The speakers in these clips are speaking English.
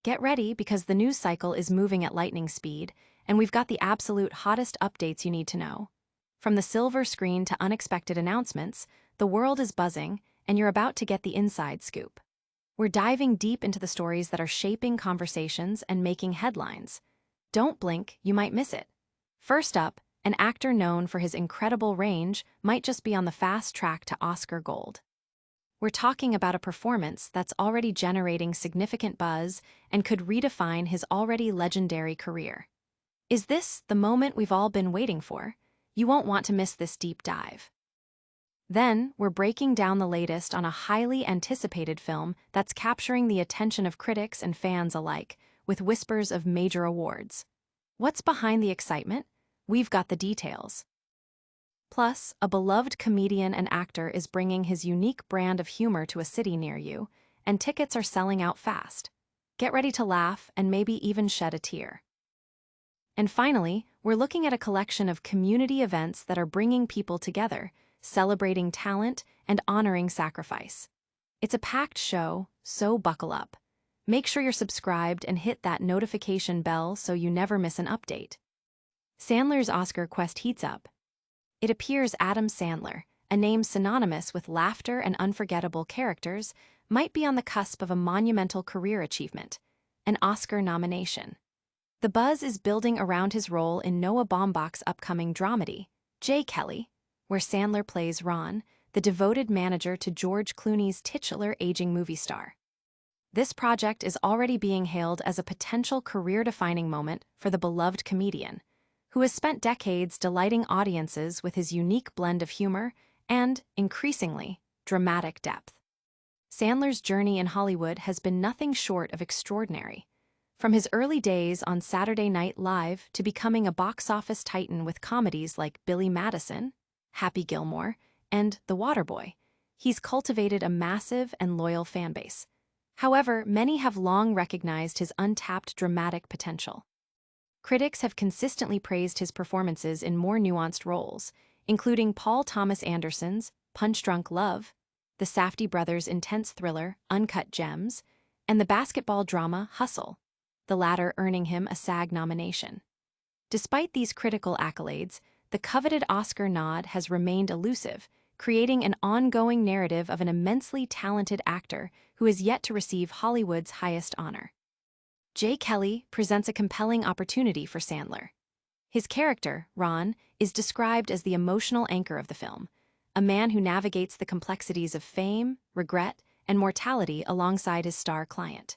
Get ready because the news cycle is moving at lightning speed, and we've got the absolute hottest updates you need to know. From the silver screen to unexpected announcements, the world is buzzing, and you're about to get the inside scoop. We're diving deep into the stories that are shaping conversations and making headlines. Don't blink, you might miss it. First up, an actor known for his incredible range might just be on the fast track to Oscar gold. We're talking about a performance that's already generating significant buzz and could redefine his already legendary career. Is this the moment we've all been waiting for? You won't want to miss this deep dive. Then, we're breaking down the latest on a highly anticipated film that's capturing the attention of critics and fans alike, with whispers of major awards. What's behind the excitement? We've got the details. Plus, a beloved comedian and actor is bringing his unique brand of humor to a city near you, and tickets are selling out fast. Get ready to laugh and maybe even shed a tear. And finally, we're looking at a collection of community events that are bringing people together, celebrating talent and honoring sacrifice. It's a packed show, so buckle up. Make sure you're subscribed and hit that notification bell so you never miss an update. Sandler's Oscar quest heats up. It appears Adam Sandler, a name synonymous with laughter and unforgettable characters, might be on the cusp of a monumental career achievement, an Oscar nomination. The buzz is building around his role in Noah Baumbach's upcoming dramedy, J. Kelly, where Sandler plays Ron, the devoted manager to George Clooney's titular aging movie star. This project is already being hailed as a potential career-defining moment for the beloved comedian, who has spent decades delighting audiences with his unique blend of humor and, increasingly, dramatic depth. Sandler's journey in Hollywood has been nothing short of extraordinary. From his early days on Saturday Night Live to becoming a box office titan with comedies like Billy Madison, Happy Gilmore, and The Waterboy, he's cultivated a massive and loyal fanbase. However, many have long recognized his untapped dramatic potential. Critics have consistently praised his performances in more nuanced roles, including Paul Thomas Anderson's Punch-Drunk Love, the Safdie brothers' intense thriller Uncut Gems, and the basketball drama Hustle, the latter earning him a SAG nomination. Despite these critical accolades, the coveted Oscar nod has remained elusive, creating an ongoing narrative of an immensely talented actor who is yet to receive Hollywood's highest honor. J. Kelly presents a compelling opportunity for Sandler. His character, Ron, is described as the emotional anchor of the film, a man who navigates the complexities of fame, regret, and mortality alongside his star client.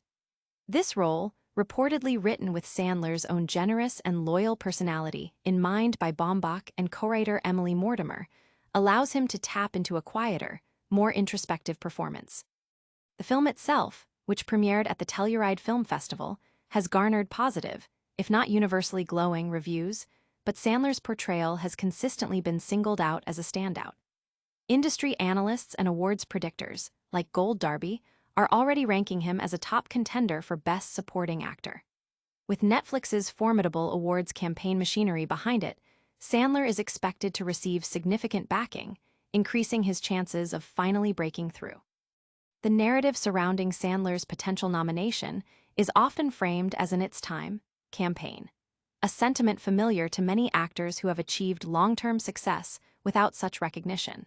This role, reportedly written with Sandler's own generous and loyal personality in mind by Baumbach and co-writer Emily Mortimer, allows him to tap into a quieter, more introspective performance. The film itself, which premiered at the Telluride Film Festival, has garnered positive, if not universally glowing, reviews, but Sandler's portrayal has consistently been singled out as a standout. Industry analysts and awards predictors, like Gold Derby, are already ranking him as a top contender for Best Supporting Actor. With Netflix's formidable awards campaign machinery behind it, Sandler is expected to receive significant backing, increasing his chances of finally breaking through. The narrative surrounding Sandler's potential nomination is often framed as an its time campaign, a sentiment familiar to many actors who have achieved long-term success without such recognition.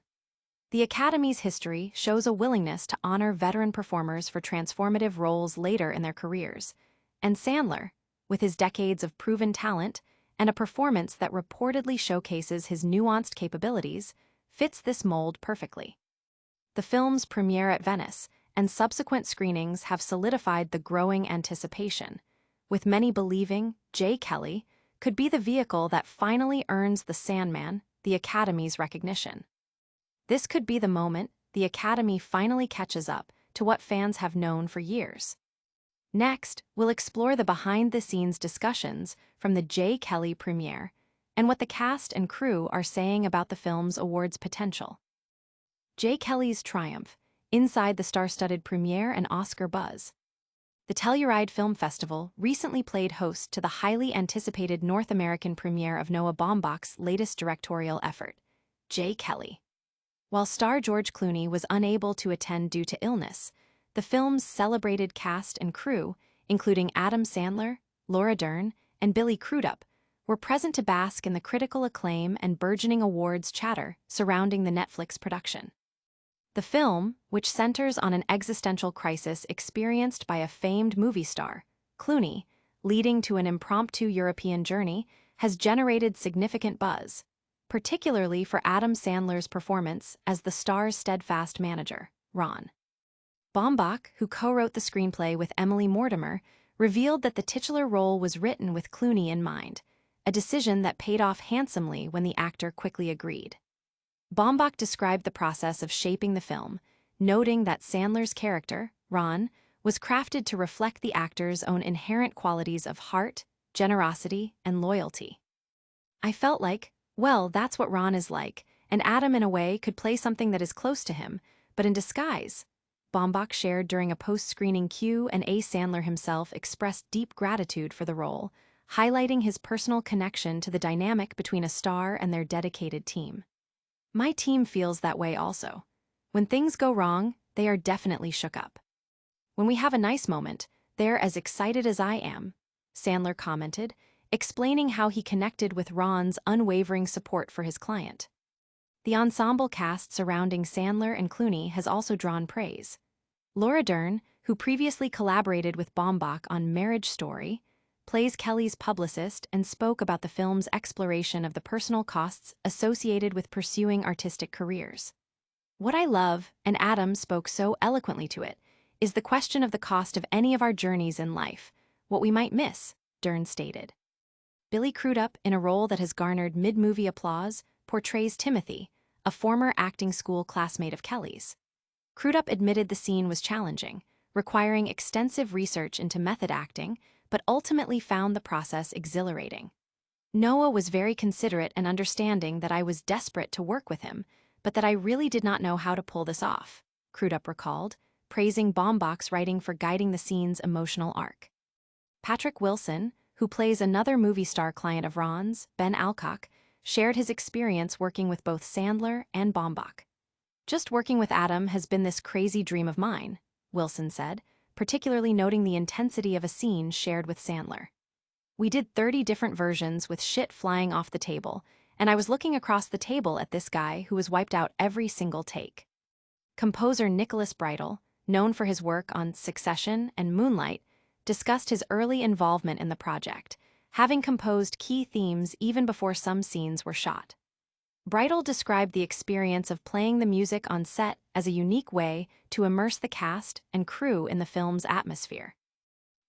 The Academy's history shows a willingness to honor veteran performers for transformative roles later in their careers, and Sandler, with his decades of proven talent and a performance that reportedly showcases his nuanced capabilities, fits this mold perfectly. The film's premiere at Venice and subsequent screenings have solidified the growing anticipation, with many believing J. Kelly could be the vehicle that finally earns the Sandman the Academy's recognition. This could be the moment the Academy finally catches up to what fans have known for years. Next, we'll explore the behind-the-scenes discussions from the J. Kelly premiere and what the cast and crew are saying about the film's awards potential. J. Kelly's triumph, inside the star-studded premiere and Oscar buzz. The Telluride Film Festival recently played host to the highly anticipated North American premiere of Noah Baumbach's latest directorial effort, J. Kelly. While star George Clooney was unable to attend due to illness, the film's celebrated cast and crew, including Adam Sandler, Laura Dern, and Billy Crudup, were present to bask in the critical acclaim and burgeoning awards chatter surrounding the Netflix production. The film, which centers on an existential crisis experienced by a famed movie star, Clooney, leading to an impromptu European journey, has generated significant buzz, particularly for Adam Sandler's performance as the star's steadfast manager, Ron. Baumbach, who co-wrote the screenplay with Emily Mortimer, revealed that the titular role was written with Clooney in mind, a decision that paid off handsomely when the actor quickly agreed. Baumbach described the process of shaping the film, noting that Sandler's character, Ron, was crafted to reflect the actor's own inherent qualities of heart, generosity, and loyalty. I felt like, well, that's what Ron is like, and Adam in a way could play something that is close to him, but in disguise. Baumbach shared during a post-screening Q&A. Sandler himself expressed deep gratitude for the role, highlighting his personal connection to the dynamic between a star and their dedicated team. My team feels that way also. When things go wrong, they are definitely shook up. When we have a nice moment, they're as excited as I am, Sandler commented, explaining how he connected with Ron's unwavering support for his client. The ensemble cast surrounding Sandler and Clooney has also drawn praise. Laura Dern, who previously collaborated with Baumbach on Marriage Story, plays Kelly's publicist and spoke about the film's exploration of the personal costs associated with pursuing artistic careers. What I love, and Adam spoke so eloquently to it, is the question of the cost of any of our journeys in life, what we might miss, Dern stated. Billy Crudup, in a role that has garnered mid-movie applause, portrays Timothy, a former acting school classmate of Kelly's. Crudup admitted the scene was challenging, requiring extensive research into method acting, but ultimately found the process exhilarating. Noah was very considerate and understanding that I was desperate to work with him, but that I really did not know how to pull this off, Crudup recalled, praising Baumbach's writing for guiding the scene's emotional arc. Patrick Wilson, who plays another movie star client of Ron's, Ben Alcock, shared his experience working with both Sandler and Baumbach. Just working with Adam has been this crazy dream of mine, Wilson said, particularly noting the intensity of a scene shared with Sandler. We did 30 different versions with shit flying off the table, and I was looking across the table at this guy who was wiped out every single take. Composer Nicholas Bridle, known for his work on Succession and Moonlight, discussed his early involvement in the project, having composed key themes even before some scenes were shot. Bridle described the experience of playing the music on set as a unique way to immerse the cast and crew in the film's atmosphere.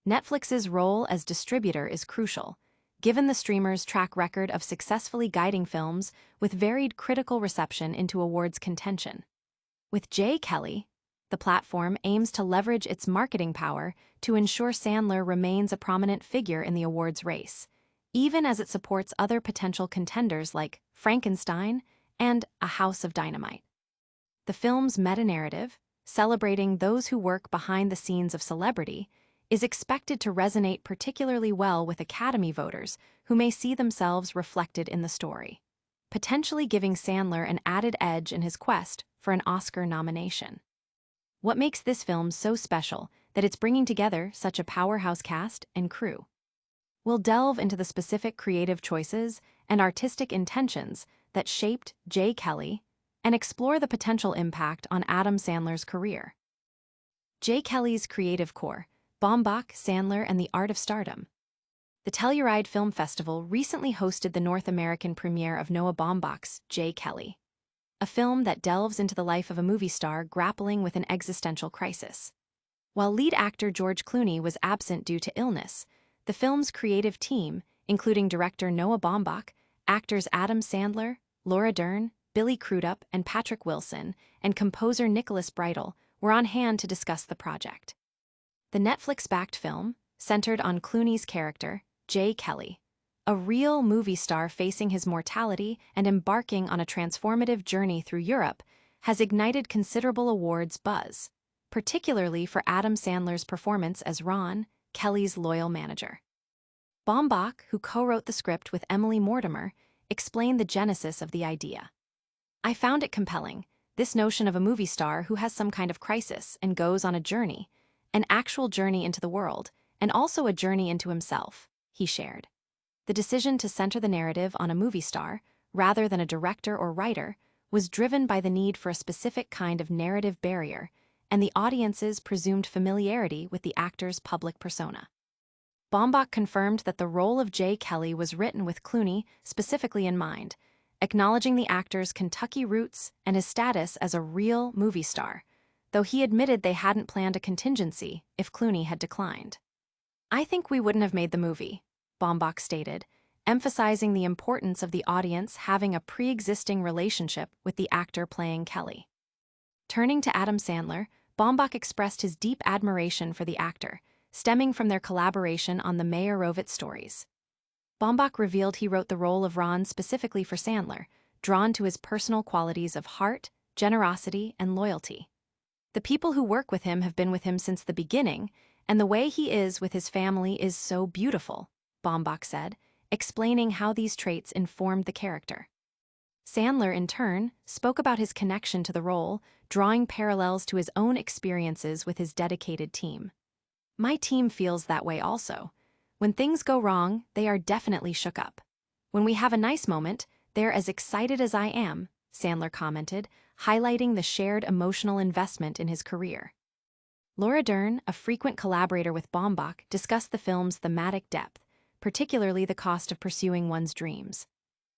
Netflix's role as distributor is crucial, given the streamer's track record of successfully guiding films with varied critical reception into awards contention. With J. Kelly, the platform aims to leverage its marketing power to ensure Sandler remains a prominent figure in the awards race, even as it supports other potential contenders like Frankenstein and A House of Dynamite. The film's meta-narrative, celebrating those who work behind the scenes of celebrity, is expected to resonate particularly well with Academy voters who may see themselves reflected in the story, potentially giving Sandler an added edge in his quest for an Oscar nomination. What makes this film so special that it's bringing together such a powerhouse cast and crew? We'll delve into the specific creative choices and artistic intentions that shaped J. Kelly and explore the potential impact on Adam Sandler's career. J. Kelly's creative core, Baumbach, Sandler, and the Art of Stardom. The Telluride Film Festival recently hosted the North American premiere of Noah Baumbach's J. Kelly, a film that delves into the life of a movie star grappling with an existential crisis. While lead actor George Clooney was absent due to illness, the film's creative team, including director Noah Baumbach, actors Adam Sandler, Laura Dern, Billy Crudup, and Patrick Wilson, and composer Nicholas Bridle, were on hand to discuss the project. The Netflix-backed film, centered on Clooney's character, J. Kelly, a real movie star facing his mortality and embarking on a transformative journey through Europe, has ignited considerable awards buzz, particularly for Adam Sandler's performance as Ron, Kelly's loyal manager. Baumbach, who co-wrote the script with Emily Mortimer, explained the genesis of the idea. I found it compelling, this notion of a movie star who has some kind of crisis and goes on a journey, an actual journey into the world, and also a journey into himself, he shared. The decision to center the narrative on a movie star, rather than a director or writer, was driven by the need for a specific kind of narrative barrier and the audience's presumed familiarity with the actor's public persona. Baumbach confirmed that the role of Jay Kelly was written with Clooney specifically in mind, acknowledging the actor's Kentucky roots and his status as a real movie star, though he admitted they hadn't planned a contingency if Clooney had declined. "I think we wouldn't have made the movie," Baumbach stated, emphasizing the importance of the audience having a pre-existing relationship with the actor playing Kelly. Turning to Adam Sandler, Baumbach expressed his deep admiration for the actor, stemming from their collaboration on the Meyerowitz stories. Baumbach revealed he wrote the role of Ron specifically for Sandler, drawn to his personal qualities of heart, generosity, and loyalty. "The people who work with him have been with him since the beginning, and the way he is with his family is so beautiful," Baumbach said, explaining how these traits informed the character. Sandler, in turn, spoke about his connection to the role, drawing parallels to his own experiences with his dedicated team. "My team feels that way also. When things go wrong, they are definitely shook up. When we have a nice moment, they're as excited as I am," Sandler commented, highlighting the shared emotional investment in his career. Laura Dern, a frequent collaborator with Baumbach, discussed the film's thematic depth, particularly the cost of pursuing one's dreams.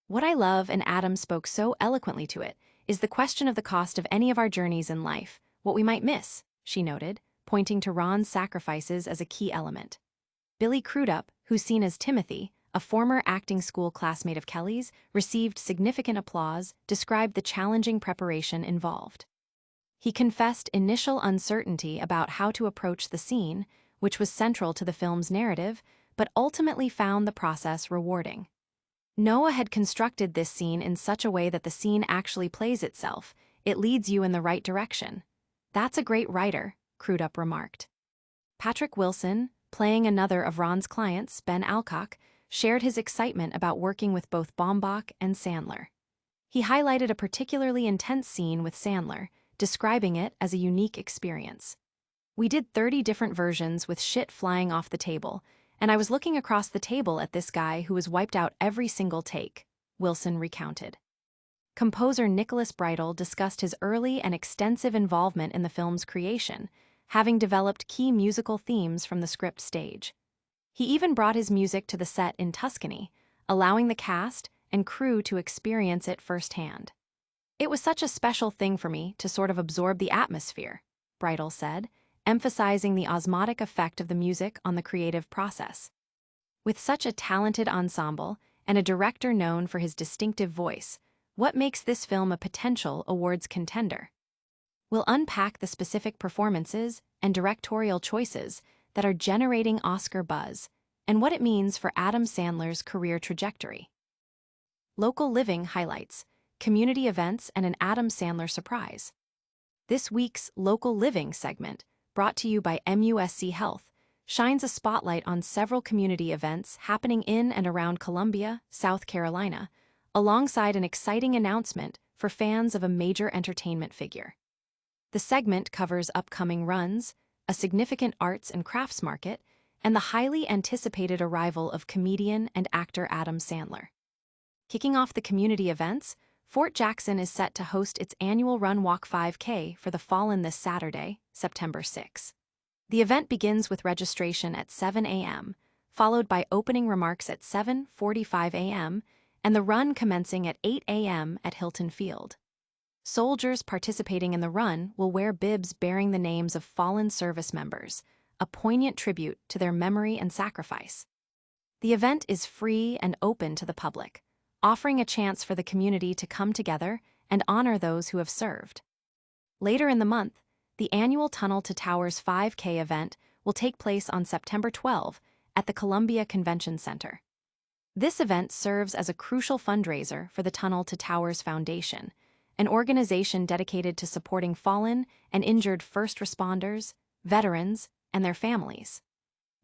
"What I love, and Adam spoke so eloquently to it, is the question of the cost of any of our journeys in life, what we might miss," she noted, pointing to Ron's sacrifices as a key element. Billy Crudup, who's seen as Timothy, a former acting school classmate of Kelly's, received significant applause, described the challenging preparation involved. He confessed initial uncertainty about how to approach the scene, which was central to the film's narrative, but ultimately found the process rewarding. "Noah had constructed this scene in such a way that the scene actually plays itself. It leads you in the right direction. That's a great writer," Crudup remarked. Patrick Wilson, playing another of Ron's clients, Ben Alcock, shared his excitement about working with both Baumbach and Sandler. He highlighted a particularly intense scene with Sandler, describing it as a unique experience. "We did 30 different versions with shit flying off the table, and I was looking across the table at this guy who was wiped out every single take," Wilson recounted. Composer Nicholas Bridle discussed his early and extensive involvement in the film's creation, having developed key musical themes from the script stage. He even brought his music to the set in Tuscany, allowing the cast and crew to experience it firsthand. "It was such a special thing for me to sort of absorb the atmosphere," Bridle said, emphasizing the osmotic effect of the music on the creative process. With such a talented ensemble and a director known for his distinctive voice, what makes this film a potential awards contender? We'll unpack the specific performances and directorial choices that are generating Oscar buzz and what it means for Adam Sandler's career trajectory. Local Living highlights community events and an Adam Sandler surprise. This week's Local Living segment, brought to you by MUSC Health, shines a spotlight on several community events happening in and around Columbia, South Carolina, alongside an exciting announcement for fans of a major entertainment figure. The segment covers upcoming runs, a significant arts and crafts market, and the highly anticipated arrival of comedian and actor Adam Sandler. Kicking off the community events, Fort Jackson is set to host its annual Run Walk 5K for the Fallen this Saturday, September 6. The event begins with registration at 7 a.m., followed by opening remarks at 7:45 a.m., and the run commencing at 8 a.m. at Hilton Field. Soldiers participating in the run will wear bibs bearing the names of fallen service members, a poignant tribute to their memory and sacrifice. The event is free and open to the public, offering a chance for the community to come together and honor those who have served. Later in the month, the annual Tunnel to Towers 5K event will take place on September 12 at the Columbia Convention Center. This event serves as a crucial fundraiser for the Tunnel to Towers Foundation, an organization dedicated to supporting fallen and injured first responders, veterans, and their families.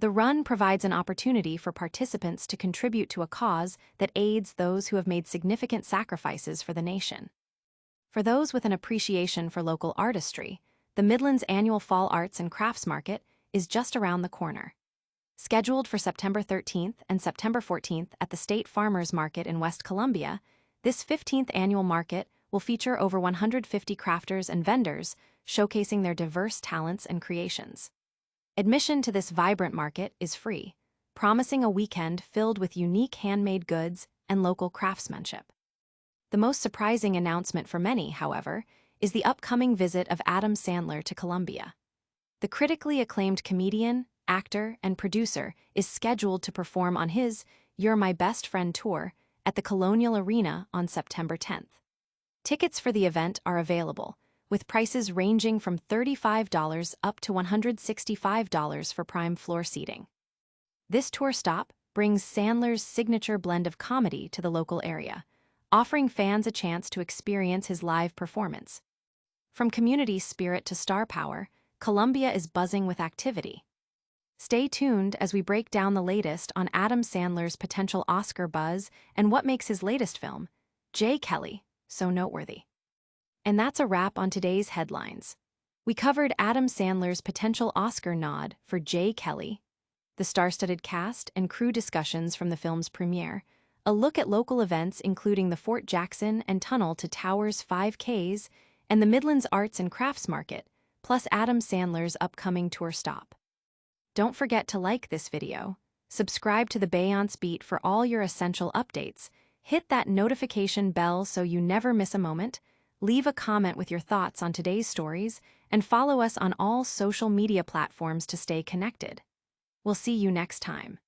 The run provides an opportunity for participants to contribute to a cause that aids those who have made significant sacrifices for the nation. For those with an appreciation for local artistry, the Midlands annual Fall Arts and Crafts Market is just around the corner. Scheduled for September 13th and September 14th at the State Farmers Market in West Columbia, this 15th annual market will feature over 150 crafters and vendors showcasing their diverse talents and creations. Admission to this vibrant market is free, promising a weekend filled with unique handmade goods and local craftsmanship. The most surprising announcement for many, however, is the upcoming visit of Adam Sandler to Columbia. The critically acclaimed comedian, actor, and producer is scheduled to perform on his You're My Best Friend tour at the Colonial Arena on September 10th. Tickets for the event are available, with prices ranging from $35 up to $165 for prime floor seating. This tour stop brings Sandler's signature blend of comedy to the local area, offering fans a chance to experience his live performance. From community spirit to star power, Columbia is buzzing with activity. Stay tuned as we break down the latest on Adam Sandler's potential Oscar buzz and what makes his latest film, J. Kelly, so noteworthy. And that's a wrap on today's headlines. We covered Adam Sandler's potential Oscar nod for J. Kelly, the star-studded cast and crew discussions from the film's premiere, a look at local events including the Fort Jackson and Tunnel to Towers 5Ks, and the Midlands Arts and Crafts Market, plus Adam Sandler's upcoming tour stop. Don't forget to like this video, subscribe to the Beyonce Beat for all your essential updates, hit that notification bell so you never miss a moment, leave a comment with your thoughts on today's stories, and follow us on all social media platforms to stay connected. We'll see you next time.